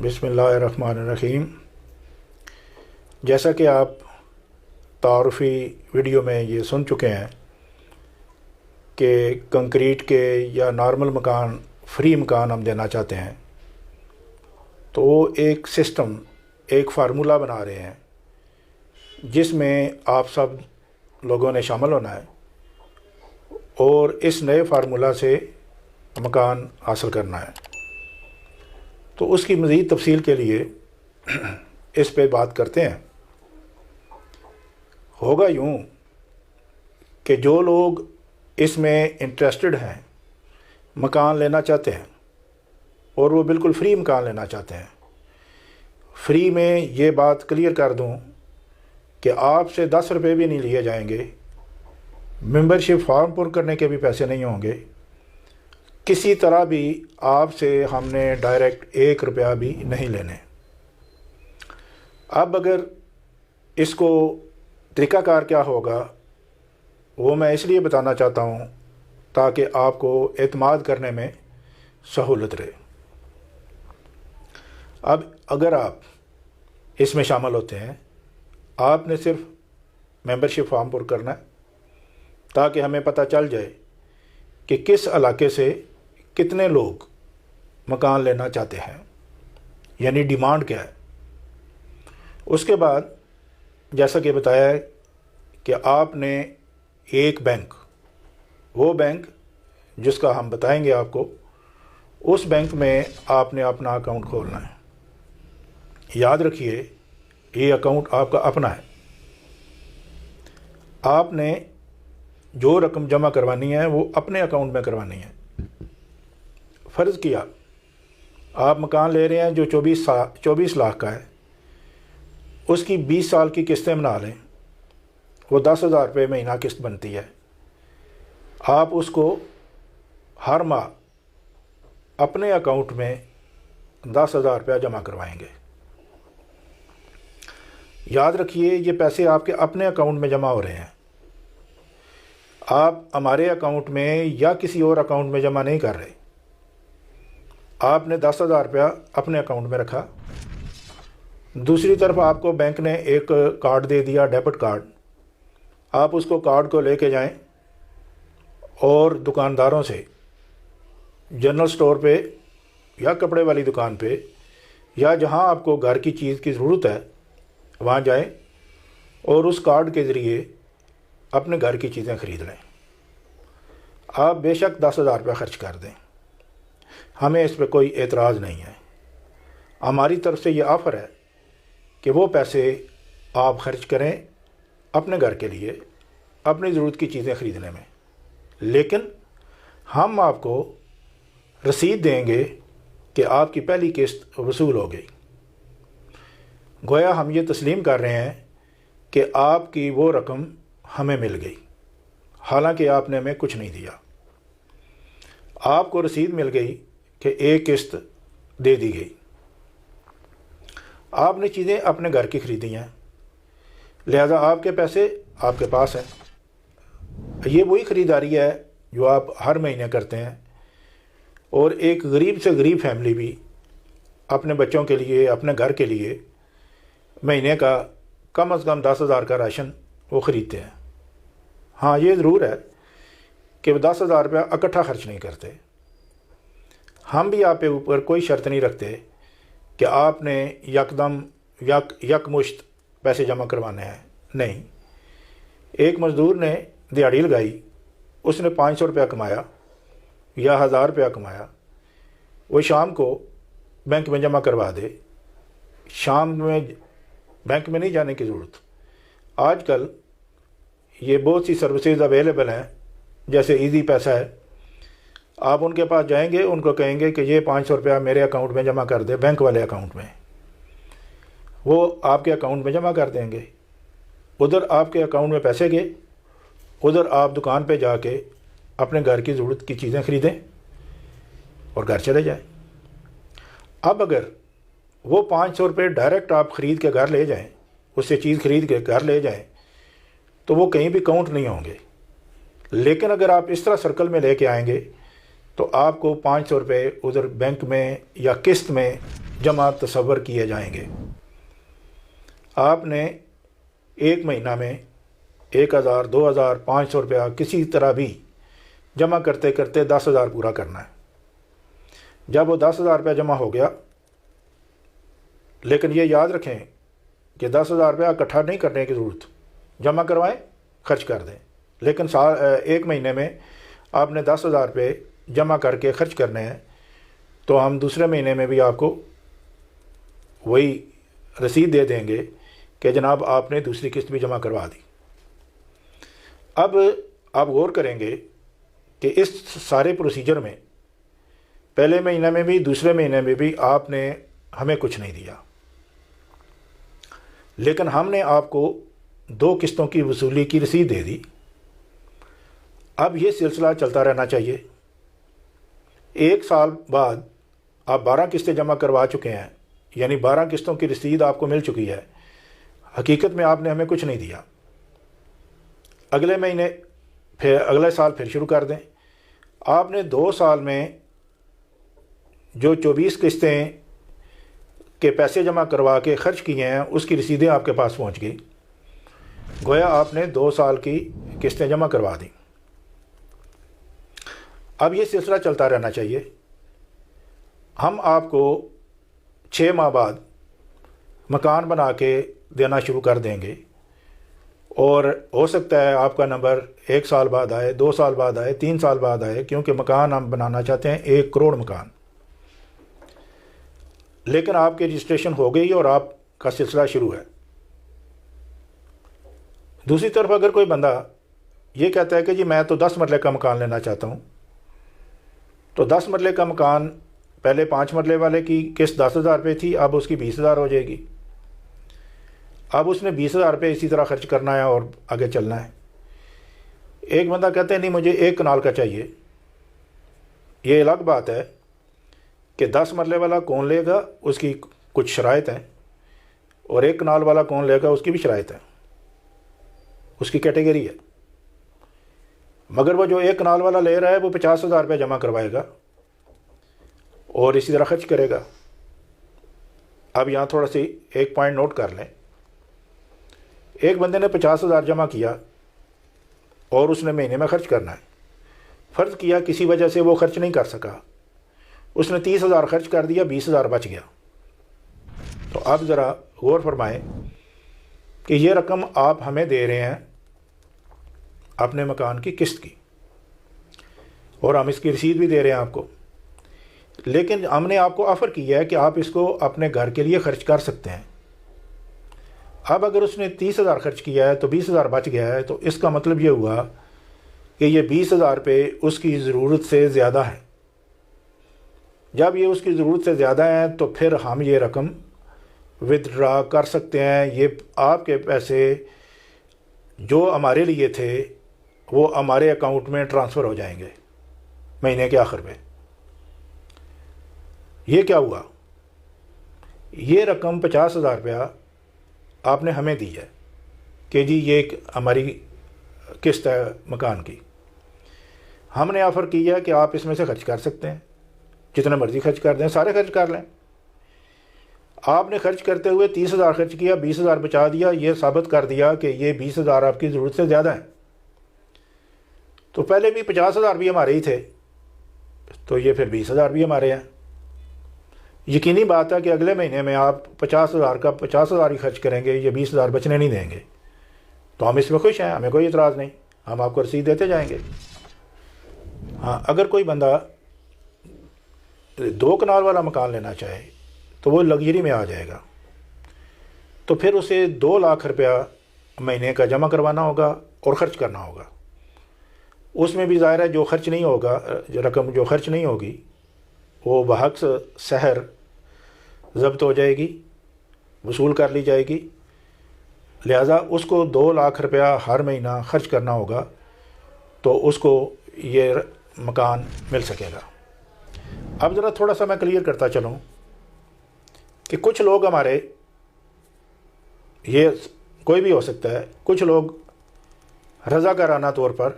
بسم اللہ الرحمن الرحیم۔ جیسا کہ آپ تعارفی ویڈیو میں یہ سن چکے ہیں کہ کنکریٹ کے یا نارمل مکان فری مکان ہم دینا چاہتے ہیں، تو وہ ایک سسٹم، ایک فارمولہ بنا رہے ہیں جس میں آپ سب لوگوں نے شامل ہونا ہے اور اس نئے فارمولہ سے مکان حاصل کرنا ہے۔ تو اس کی مزید تفصیل کے لیے اس پہ بات کرتے ہیں۔ ہوگا یوں کہ جو لوگ اس میں انٹرسٹڈ ہیں، مکان لینا چاہتے ہیں اور وہ بالکل فری مکان لینا چاہتے ہیں، فری میں یہ بات کلیئر کر دوں کہ آپ سے 10 روپے بھی نہیں لیے جائیں گے، ممبرشپ فارم پر کرنے کے بھی پیسے نہیں ہوں گے، کسی طرح بھی آپ سے ہم نے ڈائریکٹ 1 روپیہ بھی نہیں لینے۔ اب اگر اس کو طریقہ کار کیا ہوگا وہ میں اس لیے بتانا چاہتا ہوں تاکہ آپ کو اعتماد کرنے میں سہولت رہے۔ اب اگر آپ اس میں شامل ہوتے ہیں، آپ نے صرف ممبرشپ فارم پر کرنا ہے تاکہ ہمیں پتہ چل جائے کہ کس علاقے سے کتنے لوگ مکان لینا چاہتے ہیں، یعنی ڈیمانڈ کیا ہے۔ اس کے بعد جیسا کہ بتایا ہے کہ آپ نے ایک بینک، وہ بینک جس کا ہم بتائیں گے آپ کو، اس بینک میں آپ نے اپنا اکاؤنٹ کھولنا ہے۔ یاد رکھیے یہ اکاؤنٹ آپ کا اپنا ہے۔ آپ نے جو رقم جمع کروانی ہے وہ اپنے اکاؤنٹ میں کروانی ہے۔ فرض کیا آپ مکان لے رہے ہیں جو 24 لاکھ کا ہے، اس کی 20 سال کی قسطیں بنا لیں، وہ 10,000 روپے مہینہ قسط بنتی ہے۔ آپ اس کو ہر ماہ اپنے اکاؤنٹ میں 10,000 روپیہ جمع کروائیں گے۔ یاد رکھیے یہ پیسے آپ کے اپنے اکاؤنٹ میں جمع ہو رہے ہیں، آپ ہمارے اکاؤنٹ میں یا کسی اور اکاؤنٹ میں جمع نہیں کر رہے۔ آپ نے 10,000 روپیہ اپنے اکاؤنٹ میں رکھا، دوسری طرف آپ کو بینک نے ایک کارڈ دے دیا، ڈیبٹ کارڈ۔ آپ اس کو کارڈ کو لے کے جائیں اور دکانداروں سے، جنرل سٹور پہ یا کپڑے والی دکان پہ یا جہاں آپ کو گھر کی چیز کی ضرورت ہے وہاں جائیں اور اس کارڈ کے ذریعے اپنے گھر کی چیزیں خرید لیں۔ آپ بے شک 10,000 روپیہ خرچ کر دیں، ہمیں اس پہ کوئی اعتراض نہیں ہے۔ ہماری طرف سے یہ آفر ہے کہ وہ پیسے آپ خرچ کریں اپنے گھر کے لیے، اپنی ضرورت کی چیزیں خریدنے میں، لیکن ہم آپ کو رسید دیں گے کہ آپ کی پہلی قسط وصول ہو گئی۔ گویا ہم یہ تسلیم کر رہے ہیں کہ آپ کی وہ رقم ہمیں مل گئی، حالانکہ آپ نے ہمیں کچھ نہیں دیا۔ آپ کو رسید مل گئی کہ ایک قسط دے دی گئی۔ آپ نے چیزیں اپنے گھر کی خریدی ہیں، لہذا آپ کے پیسے آپ کے پاس ہیں۔ یہ وہی خریداری ہے جو آپ ہر مہینے کرتے ہیں، اور ایک غریب سے غریب فیملی بھی اپنے بچوں کے لیے، اپنے گھر کے لیے مہینے کا کم از کم 10,000 کا راشن وہ خریدتے ہیں۔ ہاں یہ ضرور ہے کہ وہ 10,000 روپیہ اکٹھا خرچ نہیں کرتے۔ ہم بھی آپ کے اوپر کوئی شرط نہیں رکھتے کہ آپ نے یکدم یک مشت پیسے جمع کروانے ہیں، نہیں۔ ایک مزدور نے دیہڑی لگائی، اس نے 500 روپیہ کمایا یا 1,000 روپیہ کمایا، وہ شام کو بینک میں جمع کروا دے۔ شام میں بینک میں نہیں جانے کی ضرورت۔ آج کل یہ بہت سی سروسز اویلیبل ہیں، جیسے ایزی پیسہ ہے۔ آپ ان کے پاس جائیں گے، ان کو کہیں گے کہ یہ 500 روپیہ میرے اکاؤنٹ میں جمع کر دے، بینک والے اکاؤنٹ میں، وہ آپ کے اکاؤنٹ میں جمع کر دیں گے۔ ادھر آپ کے اکاؤنٹ میں پیسے گئے، ادھر آپ دکان پہ جا کے اپنے گھر کی ضرورت کی چیزیں خریدیں اور گھر چلے جائیں۔ اب اگر وہ 500 روپے ڈائریکٹ آپ خرید کے گھر لے جائیں، اس سے چیز خرید کے گھر لے جائیں، تو وہ کہیں بھی کاؤنٹ نہیں ہوں گے۔ لیکن اگر آپ اس طرح سرکل میں لے کے آئیں گے تو آپ کو 500 روپے ادھر بینک میں یا قسط میں جمع تصور کیے جائیں گے۔ آپ نے ایک مہینہ میں 1000 2000 500 روپیہ کسی طرح بھی جمع کرتے کرتے 10,000 پورا کرنا ہے۔ جب وہ 10,000 روپیہ جمع ہو گیا، لیکن یہ یاد رکھیں کہ 10,000 روپیہ اکٹھا نہیں کرنے کی ضرورت، جمع کروائیں خرچ کر دیں، لیکن ایک مہینے میں آپ نے 10,000 روپے جمع کر کے خرچ کرنے ہیں، تو ہم دوسرے مہینے میں بھی آپ کو وہی رسید دے دیں گے کہ جناب آپ نے دوسری قسط بھی جمع کروا دی۔ اب آپ غور کریں گے کہ اس سارے پروسیجر میں پہلے مہینے میں بھی دوسرے مہینے میں بھی آپ نے ہمیں کچھ نہیں دیا، لیکن ہم نے آپ کو 2 قسطوں کی وصولی کی رسید دے دی۔ اب یہ سلسلہ چلتا رہنا چاہیے۔ 1 سال بعد آپ 12 قسطیں جمع کروا چکے ہیں، یعنی 12 قسطوں کی رسید آپ کو مل چکی ہے، حقیقت میں آپ نے ہمیں کچھ نہیں دیا۔ اگلے مہینے پھر اگلے سال پھر شروع کر دیں۔ آپ نے 2 سال میں جو 24 قسطیں کے پیسے جمع کروا کے خرچ کیے ہیں اس کی رسیدیں آپ کے پاس پہنچ گئی، گویا آپ نے 2 سال کی قسطیں جمع کروا دیں۔ اب یہ سلسلہ چلتا رہنا چاہیے۔ ہم آپ کو 6 ماہ بعد مکان بنا کے دینا شروع کر دیں گے، اور ہو سکتا ہے آپ کا نمبر 1 سال بعد آئے، 2 سال بعد آئے، 3 سال بعد آئے، کیونکہ مکان ہم بنانا چاہتے ہیں 1 کروڑ مکان۔ لیکن آپ کی رجسٹریشن ہو گئی اور آپ کا سلسلہ شروع ہے۔ دوسری طرف اگر کوئی بندہ یہ کہتا ہے کہ جی میں تو 10 مرلے کا مکان لینا چاہتا ہوں، تو 10 مرلے کا مکان پہلے 5 مرلے والے کی قسط 10,000 روپے تھی، اب اس کی 20,000 ہو جائے گی۔ اب اس نے 20,000 روپے اسی طرح خرچ کرنا ہے اور آگے چلنا ہے۔ ایک بندہ کہتے ہیں نہیں مجھے 1 کنال کا چاہیے، یہ الگ بات ہے کہ 10 مرلے والا کون لے گا، اس کی کچھ شرائط ہیں، اور 1 کنال والا کون لے گا اس کی بھی شرائط ہیں، اس کی کیٹیگری ہے۔ مگر وہ جو 1 کنال والا لے رہا ہے وہ 50,000 روپے جمع کروائے گا اور اسی طرح خرچ کرے گا۔ اب یہاں تھوڑا سی ایک پوائنٹ نوٹ کر لیں۔ ایک بندے نے 50,000 جمع کیا اور اس نے مہینے میں خرچ کرنا ہے۔ فرض کیا کسی وجہ سے وہ خرچ نہیں کر سکا، اس نے 30,000 خرچ کر دیا، 20,000 بچ گیا۔ تو اب ذرا غور فرمائیں کہ یہ رقم آپ ہمیں دے رہے ہیں اپنے مکان کی قسط کی، اور ہم اس کی رسید بھی دے رہے ہیں آپ کو، لیکن ہم نے آپ کو آفر کیا ہے کہ آپ اس کو اپنے گھر کے لیے خرچ کر سکتے ہیں۔ اب اگر اس نے 30,000 خرچ کیا ہے تو 20,000 بچ گیا ہے، تو اس کا مطلب یہ ہوا کہ یہ 20,000 روپے اس کی ضرورت سے زیادہ ہے۔ جب یہ اس کی ضرورت سے زیادہ ہے تو پھر ہم یہ رقم ودڈرا کر سکتے ہیں۔ یہ آپ کے پیسے جو ہمارے لیے تھے وہ ہمارے اکاؤنٹ میں ٹرانسفر ہو جائیں گے مہینے کے آخر میں۔ یہ کیا ہوا؟ یہ رقم 50,000 روپیہ آپ نے ہمیں دی ہے کہ جی یہ ہماری قسط ہے مکان کی، ہم نے آفر کیا ہے کہ آپ اس میں سے خرچ کر سکتے ہیں، جتنے مرضی خرچ کر دیں، سارے خرچ کر لیں۔ آپ نے خرچ کرتے ہوئے 30,000 خرچ کیا، 20,000 بچا دیا، یہ ثابت کر دیا کہ یہ 20,000 آپ کی ضرورت سے زیادہ ہے۔ تو پہلے بھی 50,000 بھی ہمارے ہی تھے، تو یہ پھر 20,000 بھی ہمارے ہیں۔ یقینی بات ہے کہ اگلے مہینے میں آپ 50,000 کا 50,000 ہی خرچ کریں گے، یہ 20,000 بچنے نہیں دیں گے۔ تو ہم اس میں خوش ہیں، ہمیں کوئی اعتراض نہیں، ہم آپ کو رسید دیتے جائیں گے۔ ہاں، اگر کوئی بندہ 2 کنال والا مکان لینا چاہے تو وہ لگژری میں آ جائے گا، تو پھر اسے 2 لاکھ روپیہ مہینے کا جمع کروانا ہوگا اور خرچ کرنا ہوگا۔ اس میں بھی ظاہر ہے جو خرچ نہیں ہوگا، رقم جو خرچ نہیں ہوگی وہ بحق سحر ضبط ہو جائے گی، وصول کر لی جائے گی، لہذا اس کو 2 لاکھ روپیہ ہر مہینہ خرچ کرنا ہوگا تو اس کو یہ مکان مل سکے گا۔ اب ذرا تھوڑا سا میں کلیئر کرتا چلوں کہ کچھ لوگ ہمارے، یہ کوئی بھی ہو سکتا ہے، کچھ لوگ رضاکارانہ طور پر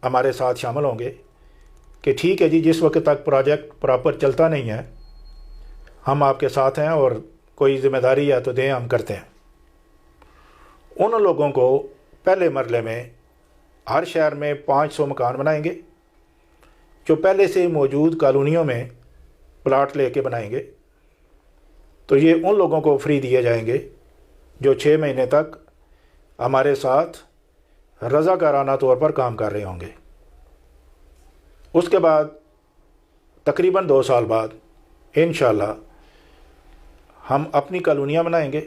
ہمارے ساتھ شامل ہوں گے کہ ٹھیک ہے جی، جس وقت تک پروجیکٹ پراپر چلتا نہیں ہے ہم آپ کے ساتھ ہیں، اور کوئی ذمہ داری ہے تو دیں، ہم کرتے ہیں۔ ان لوگوں کو پہلے مرحلے میں ہر شہر میں 500 مکان بنائیں گے، جو پہلے سے موجود کالونیوں میں پلاٹ لے کے بنائیں گے، تو یہ ان لوگوں کو فری دیے جائیں گے جو 6 مہینے تک ہمارے ساتھ رضاکارانہ طور پر کام کر رہے ہوں گے۔ اس کے بعد تقریباً 2 سال بعد انشاءاللہ ہم اپنی کالونیاں بنائیں گے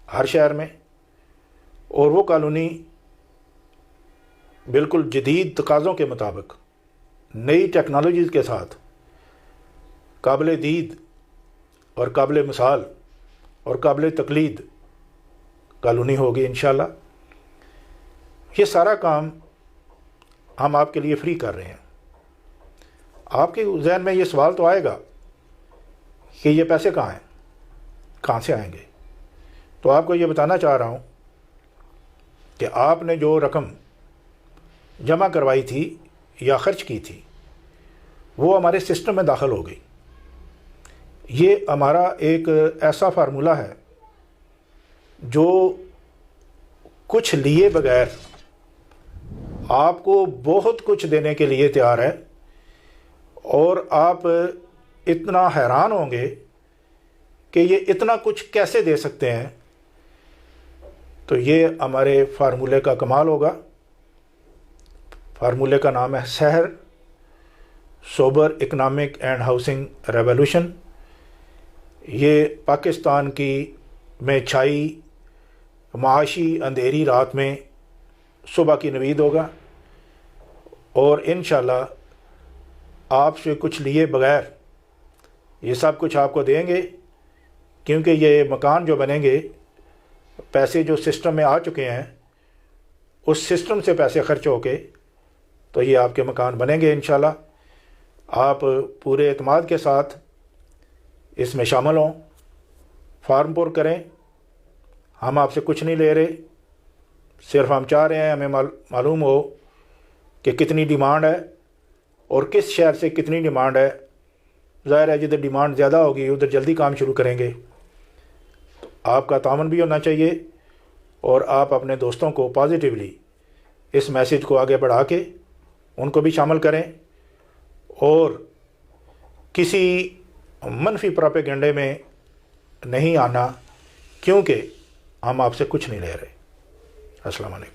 ہر شہر میں، اور وہ کالونی بالکل جدید تقاضوں کے مطابق نئی ٹیکنالوجیز کے ساتھ قابل دید اور قابل مثال اور قابل تقلید کالونی ہوگی انشاءاللہ۔ یہ سارا کام ہم آپ کے لیے فری کر رہے ہیں۔ آپ کے ذہن میں یہ سوال تو آئے گا کہ یہ پیسے کہاں ہیں، کہاں سے آئیں گے؟ تو آپ کو یہ بتانا چاہ رہا ہوں کہ آپ نے جو رقم جمع کروائی تھی یا خرچ کی تھی وہ ہمارے سسٹم میں داخل ہو گئی۔ یہ ہمارا ایک ایسا فارمولہ ہے جو کچھ لیے بغیر آپ کو بہت کچھ دینے کے لیے تیار ہے، اور آپ اتنا حیران ہوں گے کہ یہ اتنا کچھ کیسے دے سکتے ہیں۔ تو یہ ہمارے فارمولے کا کمال ہوگا۔ فارمولے کا نام ہے Sehar, sober economic and housing revolution. یہ پاکستان کی میں چھائی معاشی اندھیری رات میں صبح کی نوید ہوگا، اور انشاءاللہ آپ سے کچھ لیے بغیر یہ سب کچھ آپ کو دیں گے، کیونکہ یہ مکان جو بنیں گے پیسے جو سسٹم میں آ چکے ہیں اس سسٹم سے پیسے خرچ ہو کے تو یہ آپ کے مکان بنیں گے انشاءاللہ۔ آپ پورے اعتماد کے ساتھ اس میں شامل ہوں، فارم پر کریں۔ ہم آپ سے کچھ نہیں لے رہے، صرف ہم چاہ رہے ہیں ہمیں معلوم ہو کہ کتنی ڈیمانڈ ہے اور کس شہر سے کتنی ڈیمانڈ ہے۔ ظاہر ہے جدھر ڈیمانڈ زیادہ ہوگی ادھر جلدی کام شروع کریں گے۔ تو آپ کا تعاون بھی ہونا چاہیے، اور آپ اپنے دوستوں کو پازیٹیولی اس میسیج کو آگے بڑھا کے ان کو بھی شامل کریں، اور کسی منفی پروپیگنڈے میں نہیں آنا، کیونکہ ہم آپ سے کچھ نہیں لے رہے۔ السلام علیکم۔